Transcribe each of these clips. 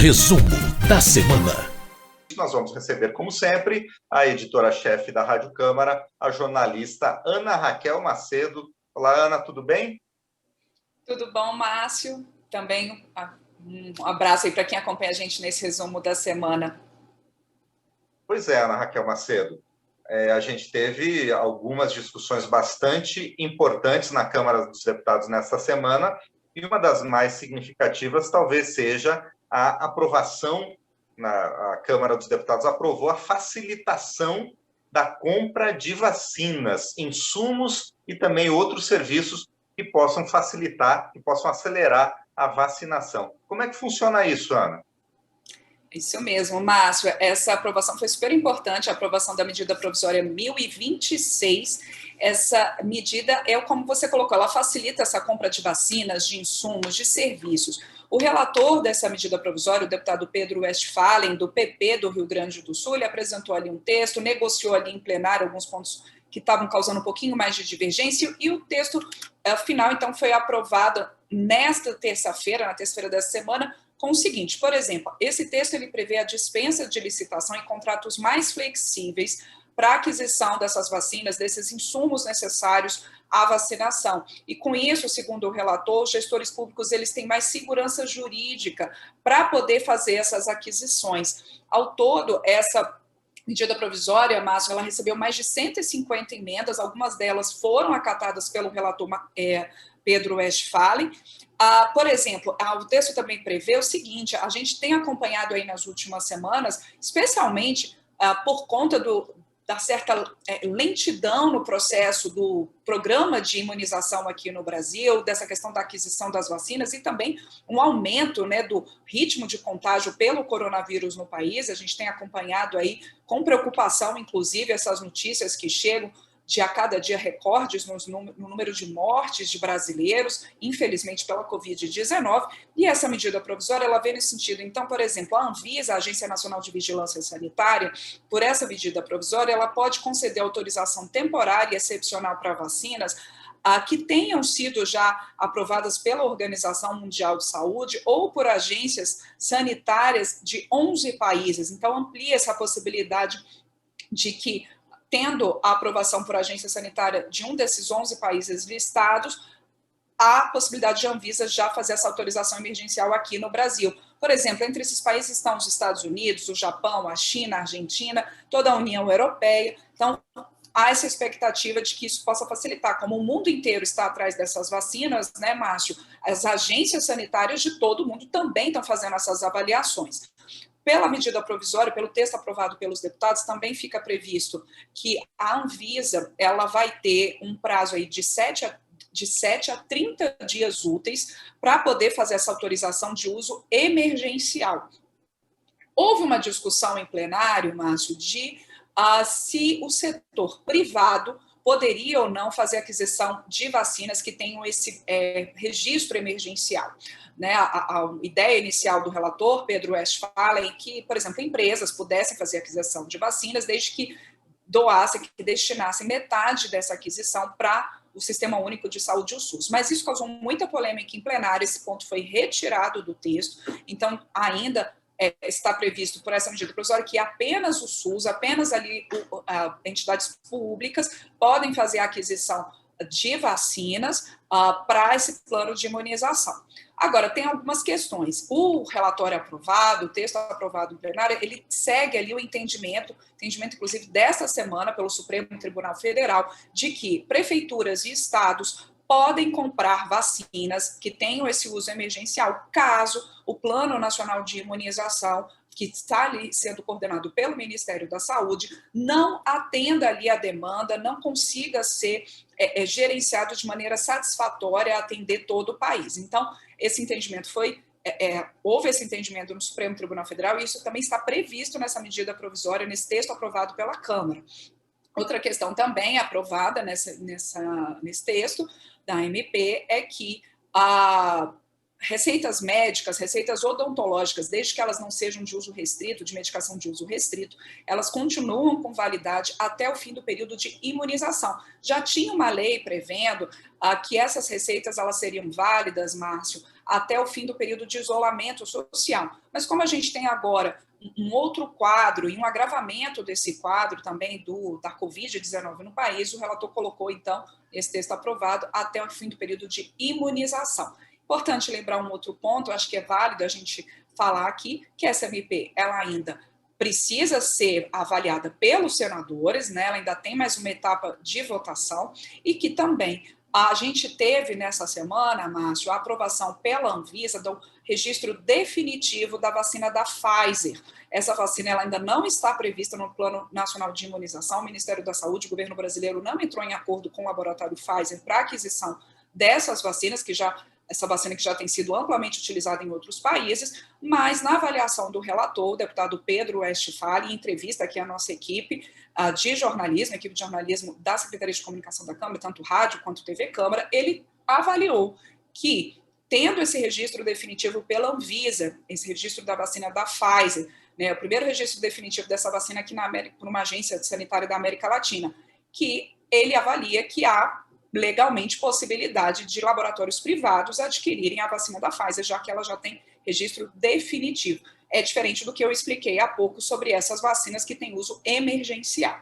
Resumo da semana. Nós vamos receber, como sempre, a editora-chefe da Rádio Câmara, a jornalista Ana Raquel Macedo. Olá, Ana, tudo bem? Tudo bom, Márcio? Também um abraço aí para quem acompanha a gente nesse resumo da semana. Pois é, Ana Raquel Macedo. A gente teve algumas discussões bastante importantes na Câmara dos Deputados nesta semana, e uma das mais significativas talvez seja a aprovação. A Câmara dos Deputados aprovou a facilitação da compra de vacinas, insumos e também outros serviços que possam facilitar, que possam acelerar a vacinação. Como é que funciona isso, Ana? Isso mesmo, Márcio. Essa aprovação foi super importante, a aprovação da medida provisória 1026. Essa medida como você colocou, ela facilita essa compra de vacinas, de insumos, de serviços. O relator dessa medida provisória, o deputado Pedro Westphalen, do PP do Rio Grande do Sul, ele apresentou ali um texto, negociou ali em plenário alguns pontos que estavam causando um pouquinho mais de divergência, e o texto final, então, foi aprovado nesta terça-feira, na terça-feira dessa semana, com o seguinte: por exemplo, esse texto ele prevê a dispensa de licitação e contratos mais flexíveis para a aquisição dessas vacinas, desses insumos necessários à vacinação. E com isso, segundo o relator, os gestores públicos eles têm mais segurança jurídica para poder fazer essas aquisições. Ao todo, essa medida provisória, Márcio, ela recebeu mais de 150 emendas, algumas delas foram acatadas pelo relator Pedro Westphalen. Por exemplo, o texto também prevê o seguinte: a gente tem acompanhado aí nas últimas semanas, especialmente por conta da certa lentidão no processo do programa de imunização aqui no Brasil, dessa questão da aquisição das vacinas, e também um aumento, do ritmo de contágio pelo coronavírus no país. A gente tem acompanhado aí com preocupação, inclusive, essas notícias que chegam de a cada dia recordes no número de mortes de brasileiros, infelizmente pela Covid-19, e essa medida provisória ela vem nesse sentido. Então, por exemplo, a Anvisa, a Agência Nacional de Vigilância Sanitária, por essa medida provisória, ela pode conceder autorização temporária e excepcional para vacinas que tenham sido já aprovadas pela Organização Mundial de Saúde ou por agências sanitárias de 11 países. Então, amplia essa possibilidade de que, tendo a aprovação por agência sanitária de um desses 11 países listados, há a possibilidade de a Anvisa já fazer essa autorização emergencial aqui no Brasil. Por exemplo, entre esses países estão os Estados Unidos, o Japão, a China, a Argentina, toda a União Europeia. Então, há essa expectativa de que isso possa facilitar. Como o mundo inteiro está atrás dessas vacinas, Márcio, as agências sanitárias de todo o mundo também estão fazendo essas avaliações. Pela medida provisória, pelo texto aprovado pelos deputados, também fica previsto que a Anvisa ela vai ter um prazo aí de 7 a 30 dias úteis para poder fazer essa autorização de uso emergencial. Houve uma discussão em plenário, Márcio, de se o setor privado poderia ou não fazer aquisição de vacinas que tenham esse registro emergencial. A ideia inicial do relator, Pedro Westphalen, é que, por exemplo, empresas pudessem fazer aquisição de vacinas desde que doassem, que destinassem metade dessa aquisição para o Sistema Único de Saúde, o SUS. Mas isso causou muita polêmica em plenário, esse ponto foi retirado do texto, então ainda está previsto por essa medida provisória que apenas o SUS, apenas ali entidades públicas podem fazer a aquisição de vacinas para esse plano de imunização. Agora, tem algumas questões. O relatório aprovado, o texto aprovado em plenário, ele segue ali o entendimento inclusive desta semana pelo Supremo Tribunal Federal, de que prefeituras e estados podem comprar vacinas que tenham esse uso emergencial, caso o Plano Nacional de Imunização, que está ali sendo coordenado pelo Ministério da Saúde, não atenda ali a demanda, não consiga ser gerenciado de maneira satisfatória a atender todo o país. Então, esse entendimento houve esse entendimento no Supremo Tribunal Federal, e isso também está previsto nessa medida provisória, nesse texto aprovado pela Câmara. Outra questão também aprovada nesse texto da MP é que receitas médicas, receitas odontológicas, desde que elas não sejam de uso restrito, de medicação de uso restrito, elas continuam com validade até o fim do período de imunização. Já tinha uma lei prevendo que essas receitas elas seriam válidas, Márcio, até o fim do período de isolamento social. Mas como a gente tem agora um outro quadro e um agravamento desse quadro também da Covid-19 no país, o relator colocou, então, esse texto aprovado até o fim do período de imunização. Importante lembrar um outro ponto, acho que é válido a gente falar aqui, que essa MP, ela ainda precisa ser avaliada pelos senadores, né? Ela ainda tem mais uma etapa de votação, e que também a gente teve nessa semana, Márcio, a aprovação pela Anvisa do registro definitivo da vacina da Pfizer. Essa vacina ela ainda não está prevista no Plano Nacional de Imunização. O Ministério da Saúde, o governo brasileiro, não entrou em acordo com o laboratório Pfizer para aquisição dessas vacinas, essa vacina que já tem sido amplamente utilizada em outros países, mas na avaliação do relator, o deputado Pedro Westphal, em entrevista aqui à nossa equipe de jornalismo, equipe de jornalismo da Secretaria de Comunicação da Câmara, tanto rádio quanto TV Câmara, ele avaliou que, tendo esse registro definitivo pela Anvisa, esse registro da vacina da Pfizer, né, o primeiro registro definitivo dessa vacina aqui na América, por uma agência sanitária da América Latina, que ele avalia que há legalmente possibilidade de laboratórios privados adquirirem a vacina da Pfizer, já que ela já tem registro definitivo. É diferente do que eu expliquei há pouco sobre essas vacinas que têm uso emergencial.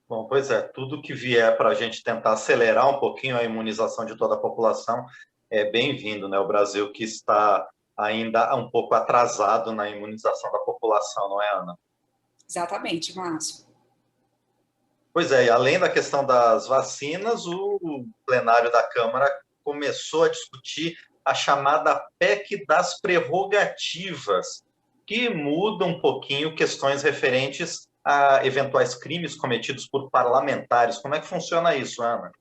Bom, pois é, tudo que vier para a gente tentar acelerar um pouquinho a imunização de toda a população é bem-vindo, né? O Brasil que está ainda um pouco atrasado na imunização da população, não é, Ana? Exatamente, Márcio. Pois é, e além da questão das vacinas, o plenário da Câmara começou a discutir a chamada PEC das prerrogativas, que muda um pouquinho questões referentes a eventuais crimes cometidos por parlamentares. Como é que funciona isso, Ana?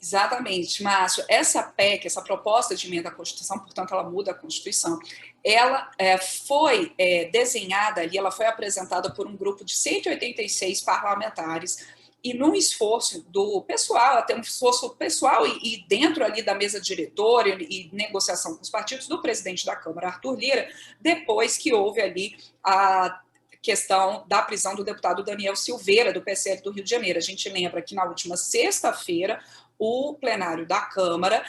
Exatamente, Márcio. Essa PEC, essa proposta de emenda à Constituição, portanto, ela muda a Constituição, ela foi desenhada ali, ela foi apresentada por um grupo de 186 parlamentares, e num esforço do pessoal, até um esforço pessoal e dentro ali da mesa diretora e negociação com os partidos do presidente da Câmara, Arthur Lira, depois que houve ali a questão da prisão do deputado Daniel Silveira, do PSL do Rio de Janeiro. A gente lembra que na última sexta-feira, o plenário da Câmara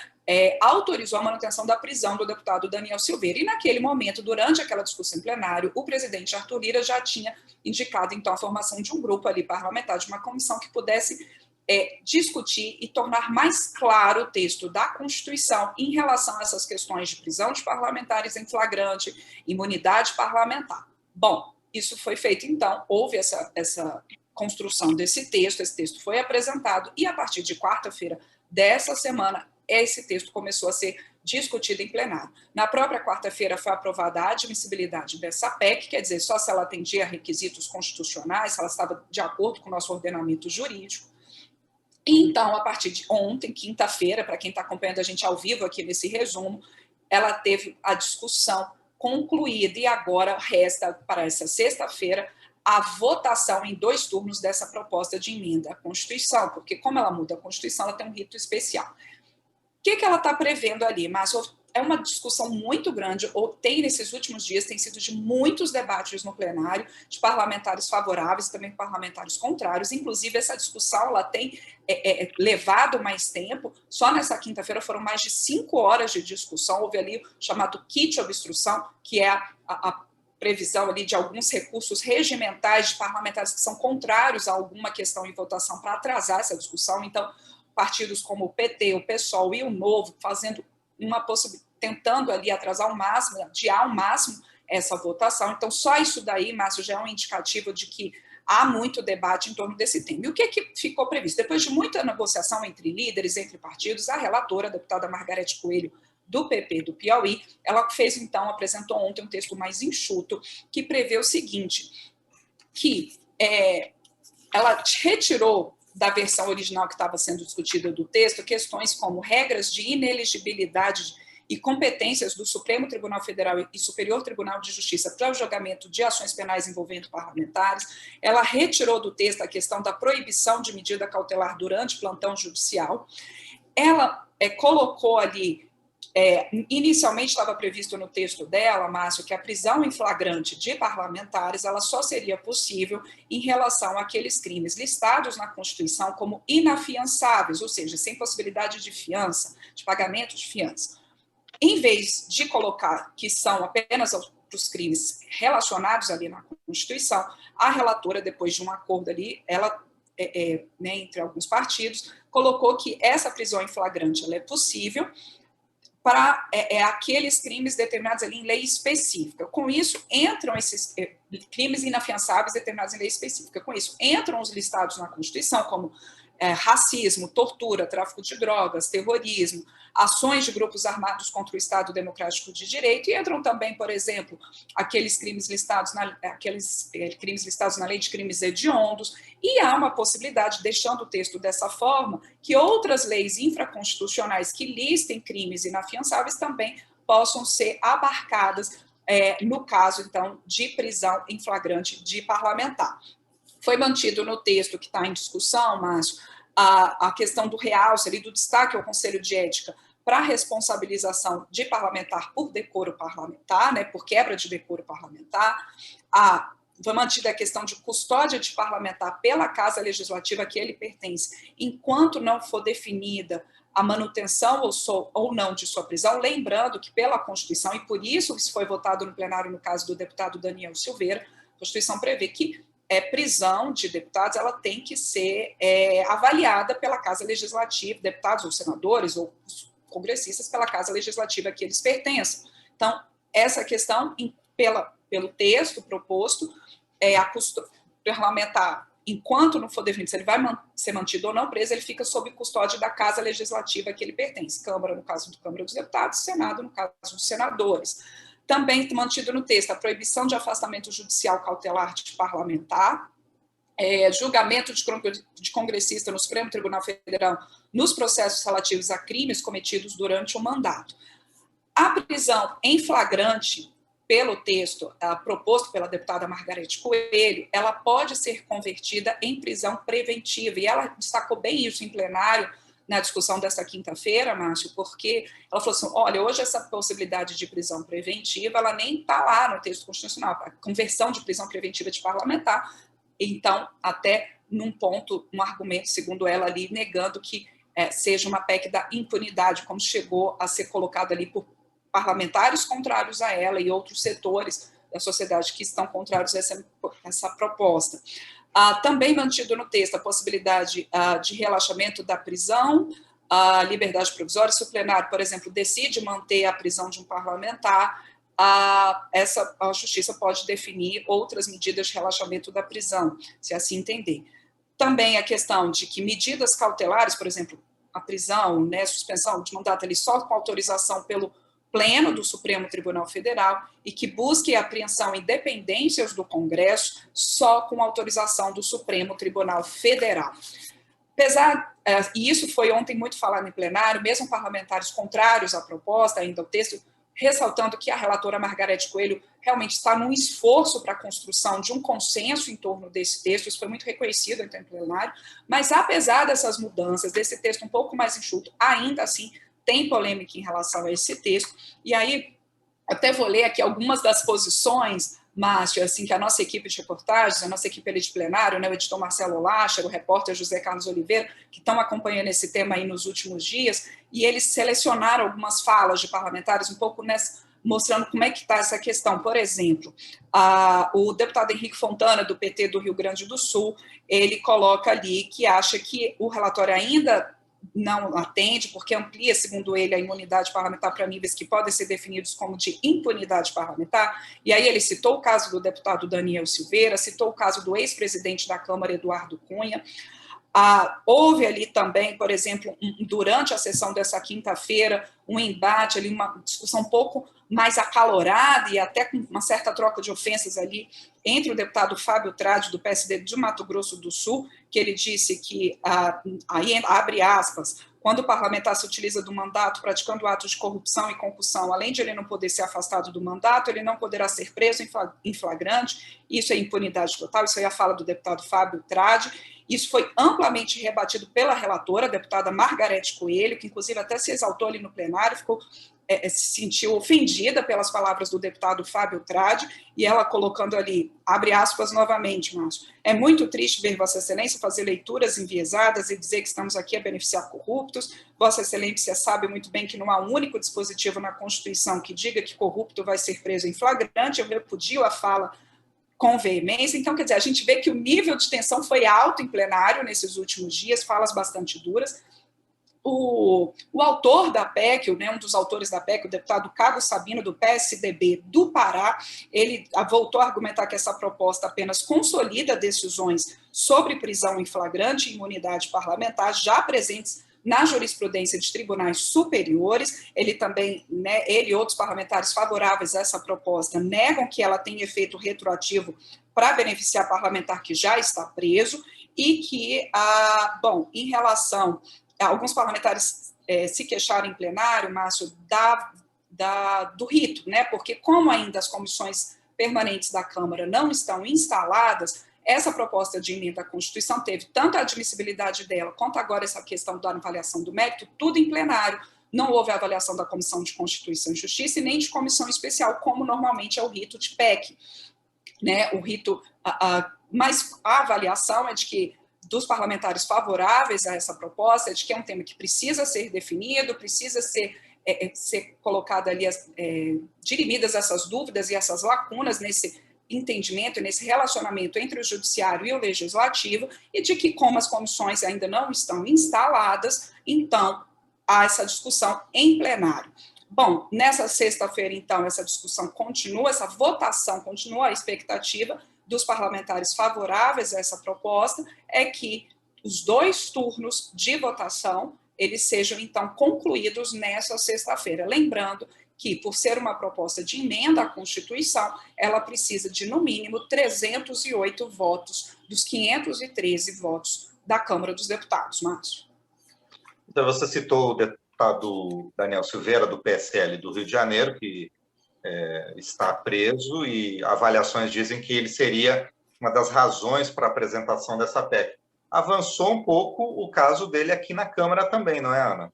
autorizou a manutenção da prisão do deputado Daniel Silveira. E naquele momento, durante aquela discussão em plenário, o presidente Arthur Lira já tinha indicado, então, a formação de um grupo ali parlamentar, de uma comissão que pudesse discutir e tornar mais claro o texto da Constituição em relação a essas questões de prisão de parlamentares em flagrante, imunidade parlamentar. Bom, isso foi feito, então, houve essa construção desse texto, esse texto foi apresentado e a partir de quarta-feira dessa semana, esse texto começou a ser discutido em plenário. Na própria quarta-feira foi aprovada a admissibilidade dessa PEC, quer dizer, só se ela atendia a requisitos constitucionais, se ela estava de acordo com o nosso ordenamento jurídico. E então, a partir de ontem, quinta-feira, para quem está acompanhando a gente ao vivo aqui nesse resumo, ela teve a discussão concluída e agora resta para essa sexta-feira a votação em 2 turnos dessa proposta de emenda à Constituição, porque como ela muda a Constituição, ela tem um rito especial. O que ela está prevendo ali? Mas é uma discussão muito grande, ou tem nesses últimos dias, tem sido de muitos debates no plenário, de parlamentares favoráveis e também parlamentares contrários, inclusive essa discussão ela tem levado mais tempo, só nessa quinta-feira foram mais de 5 horas de discussão, houve ali o chamado kit obstrução, que é a previsão ali de alguns recursos regimentais de parlamentares que são contrários a alguma questão em votação para atrasar essa discussão. Então, partidos como o PT, o PSOL e o Novo fazendo tentando ali atrasar ao máximo, adiar ao máximo essa votação. Então, só isso daí, Márcio, já é um indicativo de que há muito debate em torno desse tema. E o que ficou previsto? Depois de muita negociação entre líderes, entre partidos, a relatora, a deputada Margarete Coelho, do PP do Piauí, ela fez, então, apresentou ontem um texto mais enxuto, que prevê o seguinte, que ela retirou da versão original que estava sendo discutida do texto questões como regras de ineligibilidade e competências do Supremo Tribunal Federal e Superior Tribunal de Justiça para o julgamento de ações penais envolvendo parlamentares. Ela retirou do texto a questão da proibição de medida cautelar durante plantão judicial. Ela colocou ali Inicialmente estava previsto no texto dela, Márcio, que a prisão em flagrante de parlamentares ela só seria possível em relação àqueles crimes listados na Constituição como inafiançáveis, ou seja, sem possibilidade de fiança, de pagamento de fiança. Em vez de colocar que são apenas os crimes relacionados ali na Constituição, a relatora, depois de um acordo ali, ela, né, entre alguns partidos, colocou que essa prisão em flagrante ela é possível para aqueles crimes determinados ali em lei específica. Com isso, entram esses crimes inafiançáveis determinados em lei específica. Com isso, entram os listados na Constituição, como racismo, tortura, tráfico de drogas, terrorismo, ações de grupos armados contra o Estado Democrático de Direito, e entram também, por exemplo, aqueles crimes listados na lei de crimes hediondos, e há uma possibilidade, deixando o texto dessa forma, que outras leis infraconstitucionais que listem crimes inafiançáveis também possam ser abarcadas no caso, então, de prisão em flagrante de parlamentar. Foi mantido no texto que está em discussão, Márcio, a questão do realce, ali, do destaque ao Conselho de Ética para a responsabilização de parlamentar por decoro parlamentar, né, por quebra de decoro parlamentar. Foi mantida a questão de custódia de parlamentar pela Casa Legislativa a que ele pertence, enquanto não for definida a manutenção ou não de sua prisão, lembrando que pela Constituição, e por isso isso foi votado no plenário no caso do deputado Daniel Silveira, a Constituição prevê que prisão de deputados ela tem que ser avaliada pela Casa Legislativa, deputados ou senadores ou congressistas pela Casa Legislativa a que eles pertencem. Então, essa questão, pelo texto proposto, a custódia parlamentar, enquanto não for definido se ele vai ser mantido ou não preso, ele fica sob custódia da Casa Legislativa a que ele pertence, Câmara, no caso da Câmara dos Deputados, Senado, no caso dos senadores. Também mantido no texto a proibição de afastamento judicial cautelar de parlamentar, julgamento de congressista no Supremo Tribunal Federal nos processos relativos a crimes cometidos durante o mandato. A prisão em flagrante, pelo texto proposto pela deputada Margarete Coelho, ela pode ser convertida em prisão preventiva, e ela destacou bem isso em plenário, na discussão dessa quinta-feira, Márcio, porque ela falou assim, olha, hoje essa possibilidade de prisão preventiva, ela nem está lá no texto constitucional, a conversão de prisão preventiva de parlamentar, então, até num ponto, um argumento, segundo ela ali, negando que seja uma PEC da impunidade, como chegou a ser colocado ali por parlamentares contrários a ela e outros setores da sociedade que estão contrários a essa proposta. Também mantido no texto a possibilidade de relaxamento da prisão, a liberdade provisória, se o plenário, por exemplo, decide manter a prisão de um parlamentar, a justiça pode definir outras medidas de relaxamento da prisão, se assim entender. Também a questão de que medidas cautelares, por exemplo, a prisão, né, suspensão de mandato ali só com autorização pelo Pleno do Supremo Tribunal Federal e que busque a apreensão em dependências do Congresso só com autorização do Supremo Tribunal Federal. E isso foi ontem muito falado em plenário, mesmo parlamentares contrários à proposta, ainda ao texto, ressaltando que a relatora Margarete Coelho realmente está num esforço para a construção de um consenso em torno desse texto, isso foi muito reconhecido em plenário, mas apesar dessas mudanças, desse texto um pouco mais enxuto, ainda assim, tem polêmica em relação a esse texto, e aí até vou ler aqui algumas das posições, Márcio, assim, que a nossa equipe de reportagens, a nossa equipe ali de plenário, né, o editor Marcelo Lacher, o repórter José Carlos Oliveira, que estão acompanhando esse tema aí nos últimos dias, e eles selecionaram algumas falas de parlamentares um pouco mostrando como é que está essa questão. Por exemplo, o deputado Henrique Fontana, do PT do Rio Grande do Sul, ele coloca ali que acha que o relatório ainda não atende, porque amplia, segundo ele, a imunidade parlamentar para níveis que podem ser definidos como de impunidade parlamentar, e aí ele citou o caso do deputado Daniel Silveira, citou o caso do ex-presidente da Câmara, Eduardo Cunha. Houve ali também, por exemplo, durante a sessão dessa quinta-feira, um embate, ali, uma discussão um pouco mais acalorada e até com uma certa troca de ofensas ali entre o deputado Fábio Tradi, do PSD de Mato Grosso do Sul, que ele disse que, aí abre aspas, quando o parlamentar se utiliza do mandato praticando atos de corrupção e concussão, além de ele não poder ser afastado do mandato, ele não poderá ser preso em flagrante, isso é impunidade total, isso aí é a fala do deputado Fábio Tradi. Isso foi amplamente rebatido pela relatora, a deputada Margarete Coelho, que inclusive até se exaltou ali no plenário, ficou se sentiu ofendida pelas palavras do deputado Fábio Tradi, e ela colocando ali, abre aspas novamente, Márcio, é muito triste ver Vossa Excelência fazer leituras enviesadas e dizer que estamos aqui a beneficiar corruptos. Vossa Excelência sabe muito bem que não há um único dispositivo na Constituição que diga que corrupto vai ser preso em flagrante. Eu repudio a fala com veemência. Então, quer dizer, a gente vê que o nível de tensão foi alto em plenário nesses últimos dias, falas bastante duras. O autor da PEC, né, um dos autores da PEC, o deputado Carlos Sabino, do PSDB do Pará, ele voltou a argumentar que essa proposta apenas consolida decisões sobre prisão em flagrante e imunidade parlamentar já presentes na jurisprudência de tribunais superiores. Ele também, né, ele e outros parlamentares favoráveis a essa proposta negam que ela tem efeito retroativo para beneficiar parlamentar que já está preso e que, bom, em relação... Alguns parlamentares se queixaram em plenário, Márcio, do rito, né? Porque como ainda as comissões permanentes da Câmara não estão instaladas, essa proposta de emenda à Constituição teve tanto a admissibilidade dela, quanto agora essa questão da avaliação do mérito, tudo em plenário. Não houve avaliação da Comissão de Constituição e Justiça e nem de comissão especial, como normalmente é o rito de PEC. Né? O rito, mas a avaliação é de que dos parlamentares favoráveis a essa proposta, de que é um tema que precisa ser definido, precisa ser colocado ali, dirimidas essas dúvidas e essas lacunas nesse entendimento, nesse relacionamento entre o judiciário e o legislativo, e de que, como as comissões ainda não estão instaladas, então, há essa discussão em plenário. Bom, nessa sexta-feira, então, essa discussão continua, essa votação continua, a expectativa dos parlamentares favoráveis a essa proposta é que os 2 turnos de votação, eles sejam, então, concluídos nessa sexta-feira. Lembrando que, por ser uma proposta de emenda à Constituição, ela precisa de, no mínimo, 308 votos dos 513 votos da Câmara dos Deputados. Márcio. Então, você citou o deputado Daniel Silveira, do PSL do Rio de Janeiro, que está preso, e avaliações dizem que ele seria uma das razões para a apresentação dessa PEC. Avançou um pouco o caso dele aqui na Câmara também, não é, Ana?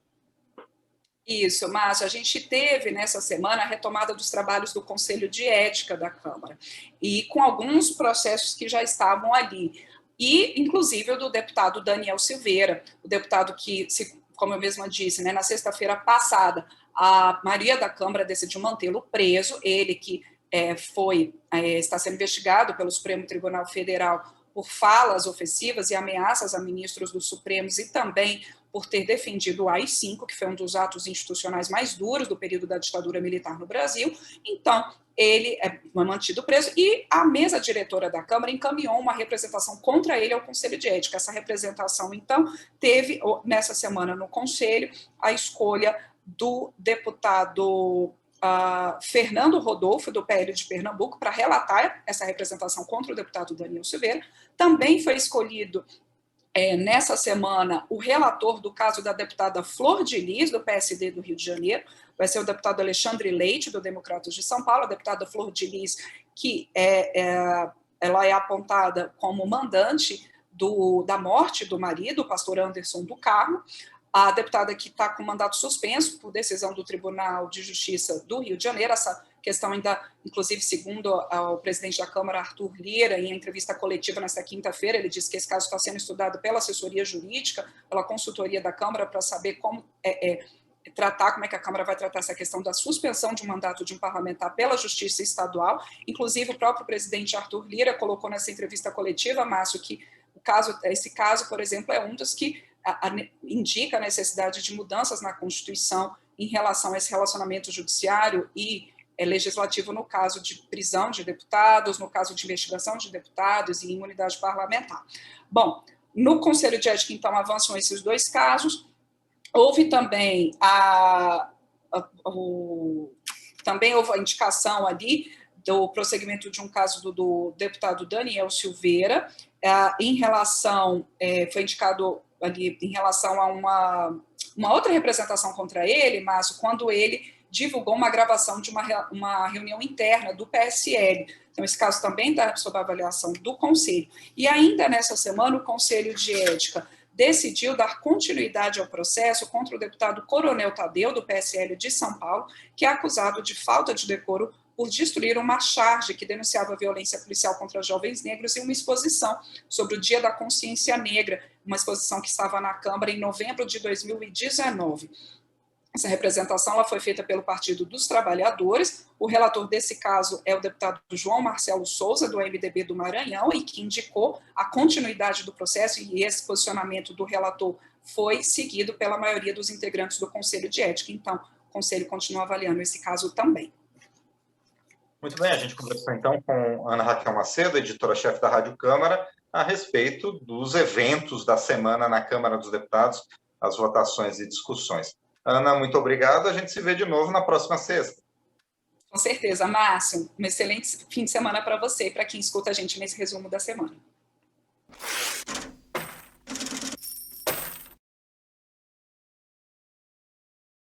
Isso, Márcio. A gente teve nessa semana a retomada dos trabalhos do Conselho de Ética da Câmara, e com alguns processos que já estavam ali, e inclusive o do deputado Daniel Silveira, o deputado que, como eu mesma disse, né, na sexta-feira passada, a maioria da Câmara decidiu mantê-lo preso, ele que está sendo investigado pelo Supremo Tribunal Federal por falas ofensivas e ameaças a ministros do Supremo e também por ter defendido o AI-5, que foi um dos atos institucionais mais duros do período da ditadura militar no Brasil. Então, ele é mantido preso e a mesa diretora da Câmara encaminhou uma representação contra ele ao Conselho de Ética. Essa representação, então, teve, nessa semana no Conselho, a escolha do deputado Fernando Rodolfo, do PL de Pernambuco, para relatar essa representação contra o deputado Daniel Silveira. Também foi escolhido, nessa semana, o relator do caso da deputada Flor de Lis, do PSD do Rio de Janeiro, vai ser o deputado Alexandre Leite, do Democratas de São Paulo, a deputada Flor de Lis, que ela é apontada como mandante da morte do marido, o pastor Anderson do Carmo, a deputada que está com mandato suspenso por decisão do Tribunal de Justiça do Rio de Janeiro. Essa questão ainda, inclusive, segundo o presidente da Câmara, Arthur Lira, em entrevista coletiva nesta quinta-feira, ele disse que esse caso está sendo estudado pela assessoria jurídica, pela consultoria da Câmara, para saber como como é que a Câmara vai tratar essa questão da suspensão de um mandato de um parlamentar pela Justiça Estadual. Inclusive, o próprio presidente Arthur Lira colocou nessa entrevista coletiva, Márcio, que esse caso, por exemplo, é um dos que indica a necessidade de mudanças na Constituição em relação a esse relacionamento judiciário e legislativo no caso de prisão de deputados, no caso de investigação de deputados e imunidade parlamentar. Bom, no Conselho de Ética, então, avançam esses 2 casos. Houve também também houve a indicação ali do prosseguimento de um caso do deputado Daniel Silveira, em relação, foi indicado ali em relação a uma outra representação contra ele, Márcio, quando ele divulgou uma gravação de uma reunião interna do PSL. Então, esse caso também está sob avaliação do Conselho. E ainda nessa semana, o Conselho de Ética decidiu dar continuidade ao processo contra o deputado Coronel Tadeu, do PSL de São Paulo, que é acusado de falta de decoro por destruir uma charge que denunciava a violência policial contra jovens negros e uma exposição sobre o Dia da Consciência Negra, uma exposição que estava na Câmara em novembro de 2019. Essa representação ela foi feita pelo Partido dos Trabalhadores. O relator desse caso é o deputado João Marcelo Souza, do MDB do Maranhão, e que indicou a continuidade do processo, e esse posicionamento do relator foi seguido pela maioria dos integrantes do Conselho de Ética. Então, o Conselho continua avaliando esse caso também. Muito bem, a gente conversou então com Ana Raquel Macedo, editora-chefe da Rádio Câmara, a respeito dos eventos da semana na Câmara dos Deputados, as votações e discussões. Ana, muito obrigado. A gente se vê de novo na próxima sexta. Com certeza, Márcio. Um excelente fim de semana para você e para quem escuta a gente nesse resumo da semana.